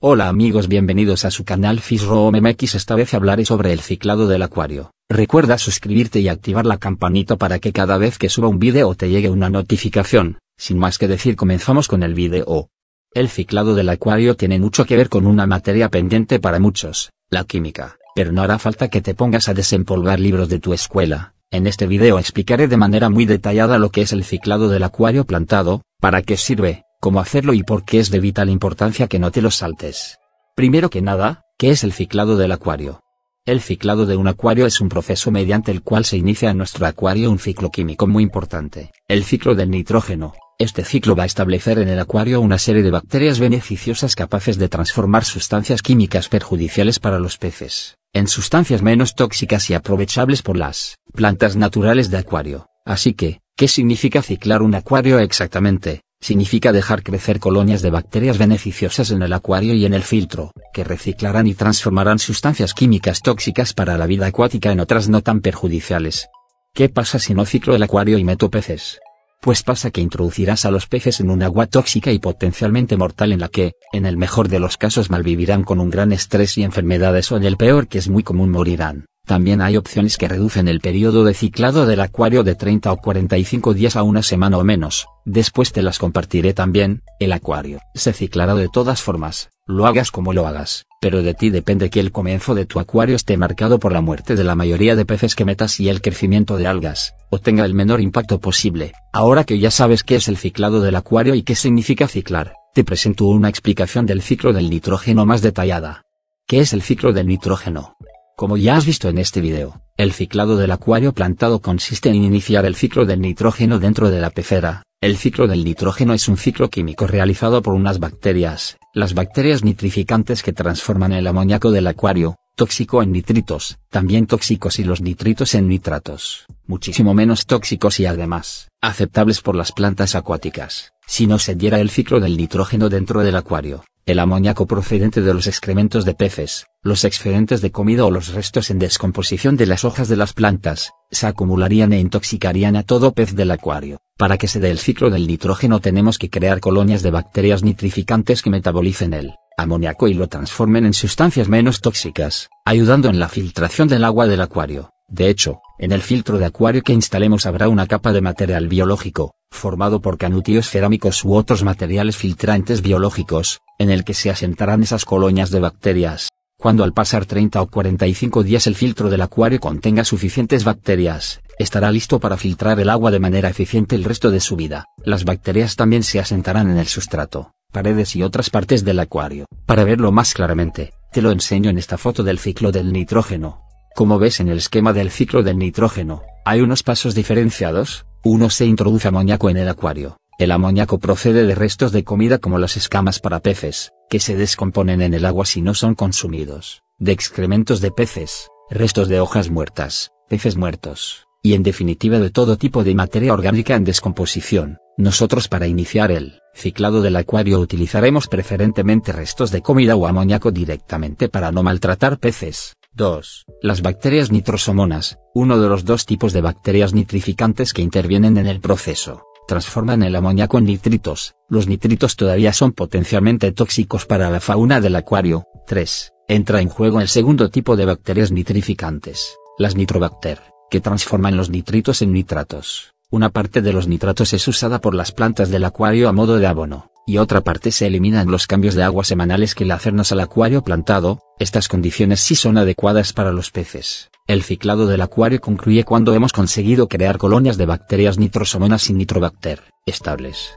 Hola amigos, bienvenidos a su canal FishRoomMX. Esta vez hablaré sobre el ciclado del acuario. Recuerda suscribirte y activar la campanita para que cada vez que suba un vídeo te llegue una notificación. Sin más que decir, comenzamos con el vídeo. El ciclado del acuario tiene mucho que ver con una materia pendiente para muchos, la química, pero no hará falta que te pongas a desempolvar libros de tu escuela. En este vídeo explicaré de manera muy detallada lo que es el ciclado del acuario plantado, para qué sirve, cómo hacerlo y por qué es de vital importancia que no te lo saltes. Primero que nada, ¿qué es el ciclado del acuario? El ciclado de un acuario es un proceso mediante el cual se inicia en nuestro acuario un ciclo químico muy importante, el ciclo del nitrógeno. Este ciclo va a establecer en el acuario una serie de bacterias beneficiosas capaces de transformar sustancias químicas perjudiciales para los peces en sustancias menos tóxicas y aprovechables por las plantas naturales de acuario. Así que, ¿qué significa ciclar un acuario exactamente? Significa dejar crecer colonias de bacterias beneficiosas en el acuario y en el filtro, que reciclarán y transformarán sustancias químicas tóxicas para la vida acuática en otras no tan perjudiciales. ¿Qué pasa si no ciclo el acuario y meto peces? Pues pasa que introducirás a los peces en un agua tóxica y potencialmente mortal en la que, en el mejor de los casos, malvivirán con un gran estrés y enfermedades, o en el peor, que es muy común, morirán. También hay opciones que reducen el periodo de ciclado del acuario de 30 o 45 días a una semana o menos. Después te las compartiré también. El acuario se ciclará de todas formas, lo hagas como lo hagas, pero de ti depende que el comienzo de tu acuario esté marcado por la muerte de la mayoría de peces que metas y el crecimiento de algas, o tenga el menor impacto posible. Ahora que ya sabes qué es el ciclado del acuario y qué significa ciclar, te presento una explicación del ciclo del nitrógeno más detallada. ¿Qué es el ciclo del nitrógeno? Como ya has visto en este video, el ciclado del acuario plantado consiste en iniciar el ciclo del nitrógeno dentro de la pecera. El ciclo del nitrógeno es un ciclo químico realizado por unas bacterias, las bacterias nitrificantes, que transforman el amoníaco del acuario, tóxico, en nitritos, también tóxicos, y los nitritos en nitratos, muchísimo menos tóxicos y además, aceptables por las plantas acuáticas. Si no se diera el ciclo del nitrógeno dentro del acuario, el amoníaco procedente de los excrementos de peces, los excedentes de comida o los restos en descomposición de las hojas de las plantas, se acumularían e intoxicarían a todo pez del acuario. Para que se dé el ciclo del nitrógeno tenemos que crear colonias de bacterias nitrificantes que metabolicen el amoníaco y lo transformen en sustancias menos tóxicas, ayudando en la filtración del agua del acuario. De hecho, en el filtro de acuario que instalemos habrá una capa de material biológico, formado por canutillos cerámicos u otros materiales filtrantes biológicos, en el que se asentarán esas colonias de bacterias. Cuando al pasar 30 o 45 días el filtro del acuario contenga suficientes bacterias, estará listo para filtrar el agua de manera eficiente el resto de su vida. Las bacterias también se asentarán en el sustrato, paredes y otras partes del acuario. Para verlo más claramente, te lo enseño en esta foto del ciclo del nitrógeno. Como ves en el esquema del ciclo del nitrógeno, hay unos pasos diferenciados. 1. Se introduce amoníaco en el acuario. El amoníaco procede de restos de comida como las escamas para peces, que se descomponen en el agua si no son consumidos, de excrementos de peces, restos de hojas muertas, peces muertos, y en definitiva de todo tipo de materia orgánica en descomposición. Nosotros, para iniciar el ciclado del acuario, utilizaremos preferentemente restos de comida o amoníaco directamente para no maltratar peces. 2. Las bacterias nitrosomonas, uno de los dos tipos de bacterias nitrificantes que intervienen en el proceso, transforman el amoníaco en nitritos. Los nitritos todavía son potencialmente tóxicos para la fauna del acuario. 3. Entra en juego el segundo tipo de bacterias nitrificantes, las nitrobacter, que transforman los nitritos en nitratos. Una parte de los nitratos es usada por las plantas del acuario a modo de abono, y otra parte se elimina en los cambios de agua semanales que le hacemos al acuario plantado. Estas condiciones sí son adecuadas para los peces. El ciclado del acuario concluye cuando hemos conseguido crear colonias de bacterias nitrosomonas y nitrobacter estables.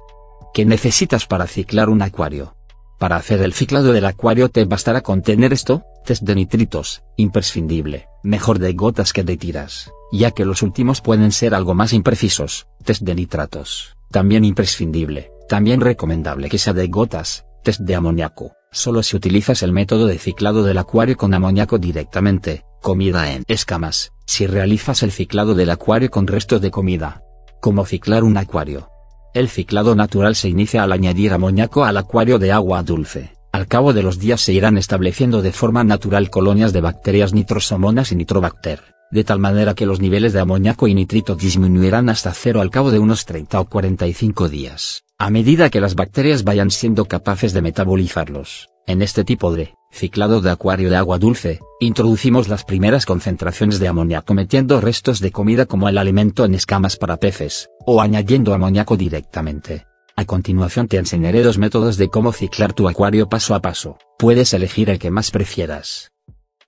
¿Qué necesitas para ciclar un acuario? Para hacer el ciclado del acuario te bastará con tener esto: test de nitritos, imprescindible, mejor de gotas que de tiras, ya que los últimos pueden ser algo más imprecisos. Test de nitratos, también imprescindible, también recomendable que sea de gotas. Test de amoníaco, solo si utilizas el método de ciclado del acuario con amoníaco directamente. Comida en escamas, si realizas el ciclado del acuario con restos de comida. ¿Cómo ciclar un acuario? El ciclado natural se inicia al añadir amoníaco al acuario de agua dulce. Al cabo de los días se irán estableciendo de forma natural colonias de bacterias nitrosomonas y nitrobacter, de tal manera que los niveles de amoníaco y nitrito disminuirán hasta cero al cabo de unos 30 o 45 días. A medida que las bacterias vayan siendo capaces de metabolizarlos, En este tipo de ciclado de acuario de agua dulce, introducimos las primeras concentraciones de amoníaco metiendo restos de comida como el alimento en escamas para peces, o añadiendo amoníaco directamente. A continuación te enseñaré 2 métodos de cómo ciclar tu acuario paso a paso, puedes elegir el que más prefieras.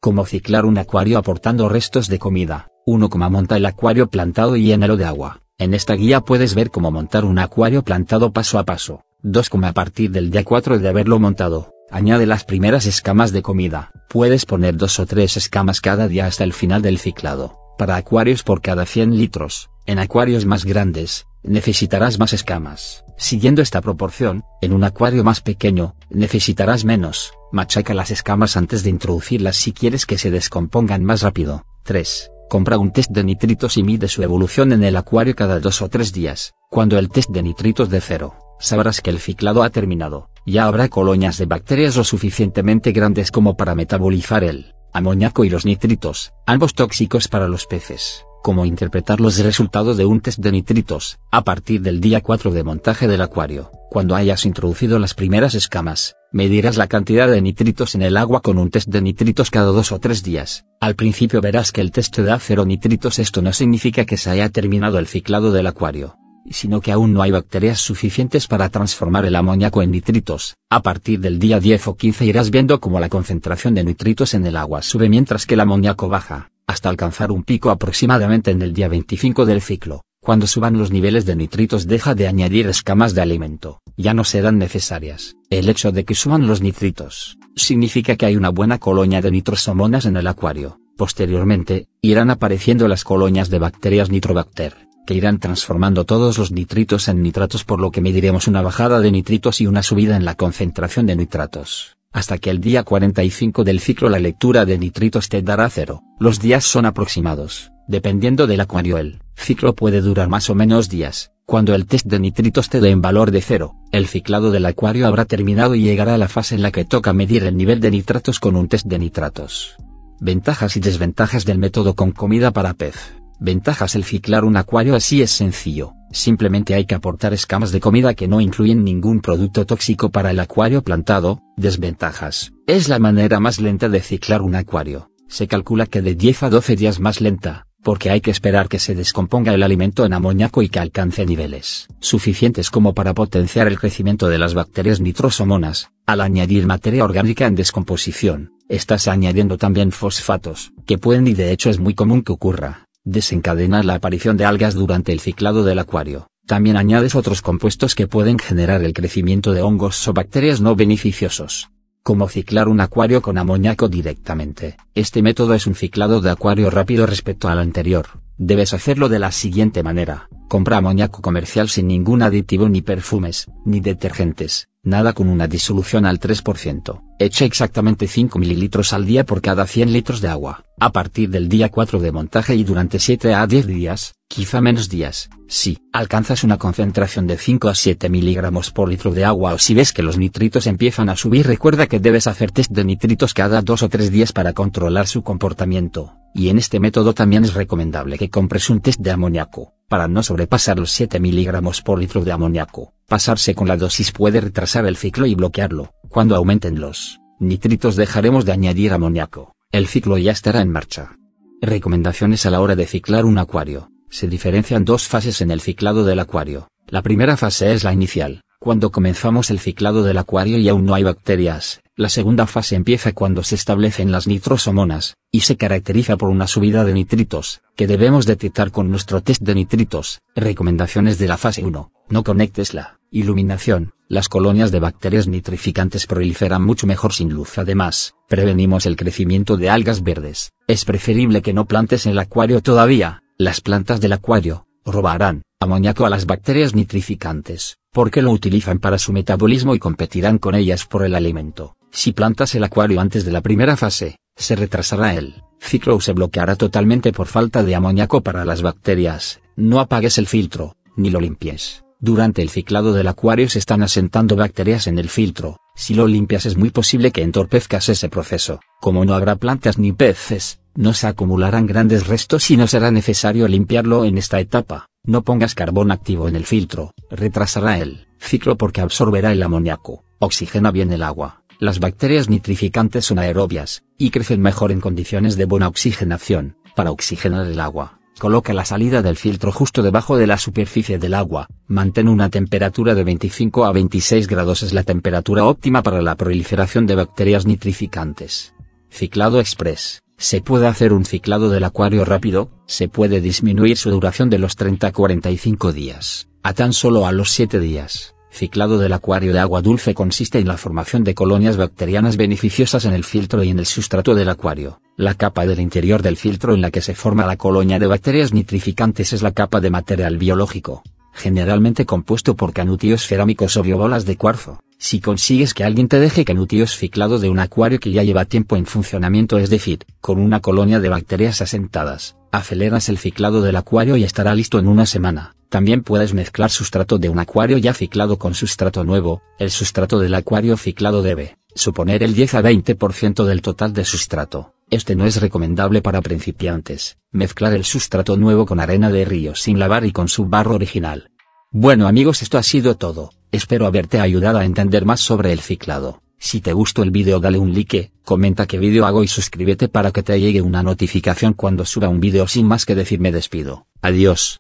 Cómo ciclar un acuario aportando restos de comida. 1. Cómo monta el acuario plantado y llénalo de agua. En esta guía puedes ver cómo montar un acuario plantado paso a paso. 2. Cómo a partir del día 4 de haberlo montado, añade las primeras escamas de comida. Puedes poner 2 o 3 escamas cada día hasta el final del ciclado. Para acuarios por cada 100 litros, en acuarios más grandes, necesitarás más escamas. Siguiendo esta proporción, en un acuario más pequeño, necesitarás menos. Machaca las escamas antes de introducirlas si quieres que se descompongan más rápido. 3. Compra un test de nitritos y mide su evolución en el acuario cada 2 o 3 días. Cuando el test de nitritos de 0, sabrás que el ciclado ha terminado. Ya habrá colonias de bacterias lo suficientemente grandes como para metabolizar el amoníaco y los nitritos, ambos tóxicos para los peces. Cómo interpretar los resultados de un test de nitritos. A partir del día 4 de montaje del acuario, cuando hayas introducido las primeras escamas, medirás la cantidad de nitritos en el agua con un test de nitritos cada 2 o 3 días. Al principio verás que el test te da 0 nitritos. Esto no significa que se haya terminado el ciclado del acuario, sino que aún no hay bacterias suficientes para transformar el amoníaco en nitritos. A partir del día 10 o 15 irás viendo cómo la concentración de nitritos en el agua sube mientras que el amoníaco baja, hasta alcanzar un pico aproximadamente en el día 25 del ciclo. Cuando suban los niveles de nitritos deja de añadir escamas de alimento, ya no serán necesarias. El hecho de que suban los nitritos, significa que hay una buena colonia de nitrosomonas en el acuario. Posteriormente, irán apareciendo las colonias de bacterias Nitrobacter, que irán transformando todos los nitritos en nitratos, por lo que mediremos una bajada de nitritos y una subida en la concentración de nitratos. Hasta que el día 45 del ciclo la lectura de nitritos te dará 0. Los días son aproximados, dependiendo del acuario. El ciclo puede durar más o menos días. Cuando el test de nitritos te dé en valor de 0, el ciclado del acuario habrá terminado y llegará a la fase en la que toca medir el nivel de nitratos con un test de nitratos. Ventajas y desventajas del método con comida para pez. Ventajas: el ciclar un acuario así es sencillo, simplemente hay que aportar escamas de comida que no incluyen ningún producto tóxico para el acuario plantado. Desventajas: es la manera más lenta de ciclar un acuario, se calcula que de 10 a 12 días más lenta, porque hay que esperar que se descomponga el alimento en amoníaco y que alcance niveles suficientes como para potenciar el crecimiento de las bacterias nitrosomonas. Al añadir materia orgánica en descomposición, estás añadiendo también fosfatos, que pueden, y de hecho es muy común que ocurra, desencadenar la aparición de algas durante el ciclado del acuario. También añades otros compuestos que pueden generar el crecimiento de hongos o bacterias no beneficiosos. Cómo ciclar un acuario con amoníaco directamente. Este método es un ciclado de acuario rápido respecto al anterior. Debes hacerlo de la siguiente manera: compra amoníaco comercial sin ningún aditivo, ni perfumes, ni detergentes, nada, con una disolución al 3%. Echa exactamente 5 ml al día por cada 100 litros de agua. A partir del día 4 de montaje y durante 7 a 10 días, quizá menos días, si alcanzas una concentración de 5 a 7 miligramos por litro de agua, o si ves que los nitritos empiezan a subir, recuerda que debes hacer test de nitritos cada 2 o 3 días para controlar su comportamiento. Y en este método también es recomendable que compres un test de amoníaco, para no sobrepasar los 7 miligramos por litro de amoníaco. Pasarse con la dosis puede retrasar el ciclo y bloquearlo. Cuando aumenten los nitritos dejaremos de añadir amoníaco, el ciclo ya estará en marcha. Recomendaciones a la hora de ciclar un acuario. Se diferencian 2 fases en el ciclado del acuario. La primera fase es la inicial, cuando comenzamos el ciclado del acuario y aún no hay bacterias. La segunda fase empieza cuando se establecen las nitrosomonas, y se caracteriza por una subida de nitritos, que debemos detectar con nuestro test de nitritos. Recomendaciones de la fase 1. No conectes la iluminación. Las colonias de bacterias nitrificantes proliferan mucho mejor sin luz. Además, prevenimos el crecimiento de algas verdes. Es preferible que no plantes el acuario todavía. Las plantas del acuario robarán amoníaco a las bacterias nitrificantes, porque lo utilizan para su metabolismo y competirán con ellas por el alimento. Si plantas el acuario antes de la primera fase, se retrasará el ciclo o se bloqueará totalmente por falta de amoníaco para las bacterias. No apagues el filtro, ni lo limpies. Durante el ciclado del acuario se están asentando bacterias en el filtro. Si lo limpias es muy posible que entorpezcas ese proceso. Como no habrá plantas ni peces, no se acumularán grandes restos y no será necesario limpiarlo en esta etapa. No pongas carbón activo en el filtro, retrasará el ciclo porque absorberá el amoníaco. Oxigena bien el agua. Las bacterias nitrificantes son aerobias, y crecen mejor en condiciones de buena oxigenación. Para oxigenar el agua, coloca la salida del filtro justo debajo de la superficie del agua, mantén una temperatura de 25 a 26 grados es la temperatura óptima para la proliferación de bacterias nitrificantes. Ciclado express. Se puede hacer un ciclado del acuario rápido, se puede disminuir su duración de los 30 a 45 días, a tan solo a los 7 días. Ciclado del acuario de agua dulce consiste en la formación de colonias bacterianas beneficiosas en el filtro y en el sustrato del acuario. La capa del interior del filtro en la que se forma la colonia de bacterias nitrificantes es la capa de material biológico, generalmente compuesto por canutillos cerámicos o biobolas de cuarzo. Si consigues que alguien te deje canutillos ciclados de un acuario que ya lleva tiempo en funcionamiento, es decir, con una colonia de bacterias asentadas, aceleras el ciclado del acuario y estará listo en una semana. También puedes mezclar sustrato de un acuario ya ciclado con sustrato nuevo. El sustrato del acuario ciclado debe suponer el 10 a 20% del total de sustrato. Este no es recomendable para principiantes. Mezclar el sustrato nuevo con arena de río sin lavar y con su barro original. Bueno amigos, esto ha sido todo. Espero haberte ayudado a entender más sobre el ciclado. Si te gustó el vídeo dale un like, comenta qué vídeo hago y suscríbete para que te llegue una notificación cuando suba un vídeo. Sin más que decir me despido. Adiós.